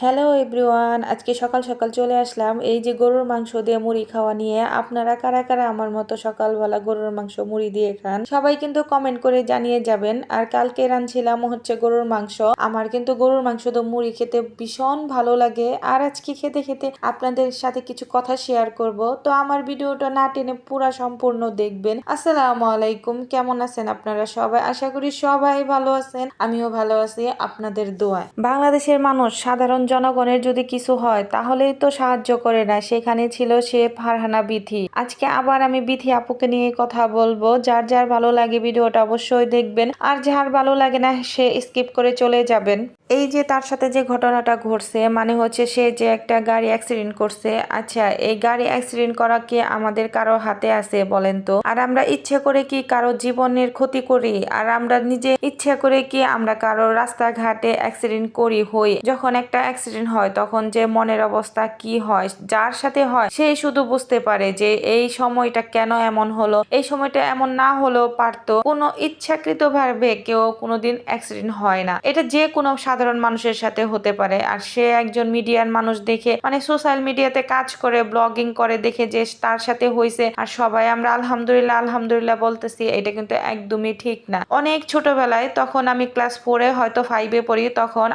Hello everyone, আজকে সকাল সকাল চলে আসলাম এই যে গরুর মাংস দিয়ে মুড়ি খাওয়া নিয়ে। আপনারা কারা কারা আমার মতো সকালবেলা গরুর মাংস মুড়ি দিয়ে খান সবাই কিন্তু কমেন্ট করে জানিয়ে যাবেন। আর কালকে রাঁধছিলাম হচ্ছে গরুর মাংস। আমার কিন্তু গরুর মাংস দিয়ে মুড়ি খেতে ভীষণ ভালো লাগে। আর আজকে খেতে খেতে আপনাদের সাথে কিছু কথা শেয়ার করব, তো আমার ভিডিওটা না টেনে পুরা সম্পূর্ণ দেখবেন। আসসালামু আলাইকুম, কেমন আছেন আপনারা সবাই? আশা করি সবাই ভালো আছেন, আমিও ভালো আছি আপনাদের দোয়ায়। বাংলাদেশের মানুষ সাধারণ জনগণের যদি কিছু হয় তাহলেই তো সাহায্য করে না, সেখানে ছিল সে ফারহানা বিথি। আজকে আবার আমি বিথি আপুকে নিয়ে কথা বলবো। যার যার ভালো লাগে ভিডিওটা অবশ্যই দেখবেন, আর যার ভালো লাগে না সে স্কিপ করে চলে যাবেন। এই যে তার সাথে যে ঘটনাটা ঘটছে, মানে হচ্ছে সে যে একটা গাড়ি অ্যাক্সিডেন্ট করছে। আচ্ছা, এই গাড়ি অ্যাক্সিডেন্ট করা কি আমাদের কারো হাতে আছে বলেন তো? আর আমরা ইচ্ছে করে কি কারো জীবনের ক্ষতি করি? আর আমরা নিজে ইচ্ছে করে কি আমরা কারো রাস্তাঘাটে অ্যাক্সিডেন্ট করি? হই যখন একটা অ্যাক্সিডেন্ট হয় তখন যে মনের অবস্থা কি হয়, যার সাথে হয় সেই শুধু বুঝতে পারে যে এই সময়টা কেন এমন হলো। এই সময়টা এমন না হলেও পারতো। কোনো ইচ্ছাকৃত ভাবে কেউ কোনোদিন অ্যাক্সিডেন্ট হয় না, এটা যে কোনো সাধারণ মানুষের সাথে হতে পারে। আর সে একজন মিডিয়ার মানুষ দেখে, মানে সোশ্যাল মিডিয়াতে কাজ করে ব্লগিং করে দেখে যে তার সাথে হয়েছে, আর সবাই আমরা আলহামদুলিল্লাহ আলহামদুলিল্লাহ বলতেছি, এটা কিন্তু একদমই ঠিক না। অনেক ছোটবেলায়, তখন আমি ক্লাস 4-এ হয়তো 5-এ পড়ি, তখন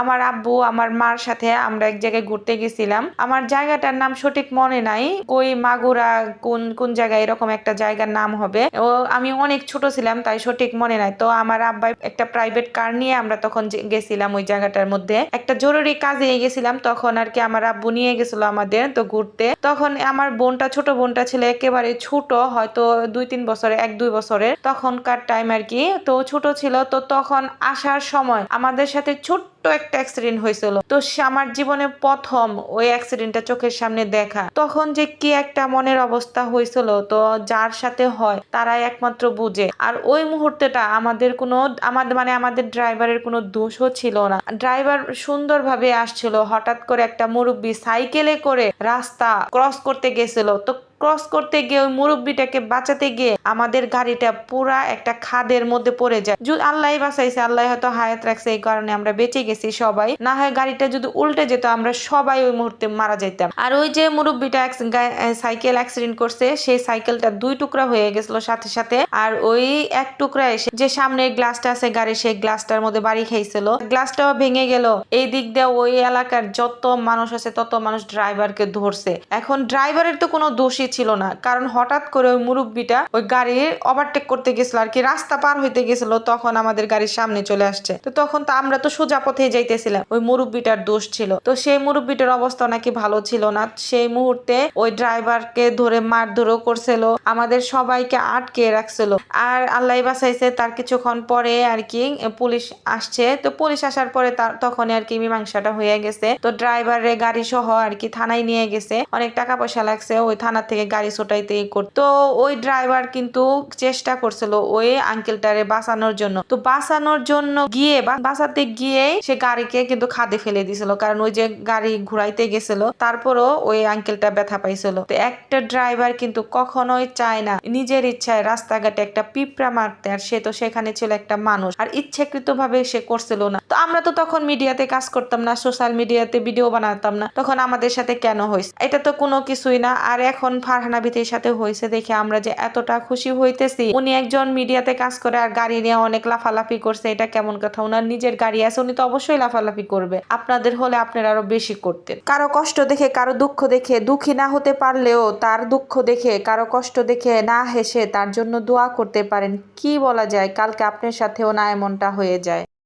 আমার আব্বু আমার মার সাথে আমরা এক জায়গায় ঘুরতে গেছিলাম। আমার জায়গাটার নাম সঠিক মনে নাই, ওই মাগুরা কোন কোন জায়গায় এরকম একটা জায়গার নাম হবে। ও আমি অনেক ছোট ছিলাম তাই সঠিক মনে নাই। তো আমার আব্বা একটা প্রাইভেট কার নিয়ে আমরা তখন গেছিলাম ওই জায়গাটার মধ্যে, একটা জরুরি কাজে গেছিলাম। তখন আর কি আমার আব্বু নিয়ে গেছিল আমাদের তো ঘুরতে। তখন আমার বোনটা, ছোট বোনটা ছিল একেবারে ছোট, হয়তো 2-3 বছরে, 1-2 বছরের তখনকার টাইম আর কি। তো ছোট ছিল, তো তখন আসার সময় আমাদের সাথে ছোট্ট একটা অ্যাক্সিডেন্ট হয়েছিল। তো আমার জীবনে প্রথম ওই অ্যাক্সিডেন্টটা চোখের সামনে দেখা, তখন যে কি একটা মনের অবস্থা হয়েছিল, তো যার সাথে হয় তারাই একমাত্র বুঝে। আর ওই মুহূর্তেটা আমাদের ড্রাইভারের কোনো দোষও ছিল না। ড্রাইভার সুন্দরভাবে আসছিল, হঠাৎ করে একটা মুরব্বী সাইকেলে করে রাস্তা ক্রস করতে গেছিল। তো ক্রস করতে গিয়ে ওই মুরব্বীটাকে বাঁচাতে গিয়ে আমাদের গাড়িটা পুরা একটা খাদের মধ্যে পড়ে যায়। আল্লাহ বাঁচাইছে, আল্লাহ হয়তো হায়াত রাখছে, এই কারণে আমরা বেঁচে গেছি সবাই। না হয় গাড়িটা যদি উল্টে যেত আমরা সবাই ওই মুহূর্তে মারা যেতাম। আর ওই যে মুরব্বীটা সাইকেল অ্যাক্সিডেন্ট করছে, সেই সাইকেলটা 2 টুকরা হয়ে গেছিল সাথে সাথে। আর ওই এক টুকরা এসে যে সামনের গ্লাসটা আছে গাড়ির, সেই গ্লাসটার মধ্যে বাড়ি খাইছিল, গ্লাসটাও ভেঙে গেল। এই দিক দিয়ে ওই এলাকার যত মানুষ আছে তত মানুষ ড্রাইভারকে ধরছে। এখন ড্রাইভারের তো কোনো দোষই ছিল না, কারণ হঠাৎ করে ওই মুরব্বীটা ওই গাড়ির ওভারটেক করতে গেছিল আর কি, রাস্তা পার হইতে গেছিল, তখন আমাদের গাড়ির সামনে চলে আসছে। তো তখন তো আমরা তো সোজা পথে যাইতেছিলাম, ওই মুরব্বীটার দোষ ছিল। তো সেই মুরব্বীটার অবস্থা নাকি ভালো ছিল না, সেই মুহূর্তে ওই ড্রাইভারকে ধরে মারধরও করছিল, আমাদের সবাইকে আটকে রাখছিল। আর আল্লাহ বাঁচাইছে, তার কিছুক্ষণ পরে আর কি পুলিশ আসছে। তো পুলিশ আসার পরে তখন আর কি মীমাংসাটা হয়ে গেছে। তো ড্রাইভারের গাড়ি সহ আর কি থানায় নিয়ে গেছে, অনেক টাকা পয়সা লাগছে ওই থানা থেকে গাড়ি ছোটাইতে করতে। তো ওই ড্রাইভার কিন্তু চেষ্টা করছিল ওই আঙ্কেলটারে বাঁচানোর জন্য। তো বাঁচানোর জন্য গিয়ে বাঁচাতে গিয়ে সে গাড়িকে কিন্তু খাদে ফেলে দিছিল, কারণ ওই যে গাড়ি ঘুরাইতে গেছিল, তারপরও ওই আঙ্কেলটা ব্যথা পাইছিল। তো একটা ড্রাইভার কিন্তু কখনোই চায় না নিজের ইচ্ছায় রাস্তাঘাটে একটা পিঁপড়া মারতে, আর সে তো সেখানে ছিল একটা মানুষ, আর ইচ্ছাকৃত ভাবে সে করছিল না। তো আমরা তো তখন মিডিয়াতে কাজ করতাম না, সোশ্যাল মিডিয়াতে ভিডিও বানাতাম না, তখন আমাদের সাথে কেন হয়েছে? এটা তো কোনো কিছুই না। আর এখন ফারহানা বিথির সাথে হয়েছে দেখে আমরা যে এতটা খুশি হইতেছি। উনি একজন মিডিয়াতে কাজ করে আর গাড়ি নিয়ে অনেক লাফালাফি করছে, এটা কেমন কথা? ওনার নিজের গাড়ি আছে, উনি তো অবশ্যই লাফালাফি করবে। আপনাদের হলে আপনারা আরো বেশি করতেন। কারো কষ্ট দেখে, কারো দুঃখ দেখে দুঃখী না হতে পারলেও তার দুঃখ দেখে, কারো কষ্ট দেখে না হেসে তার জন্য দোয়া করতে পারেন। কি বলা যায়, কালকে আপনার সাথেও না এমনটা হয়ে যায়।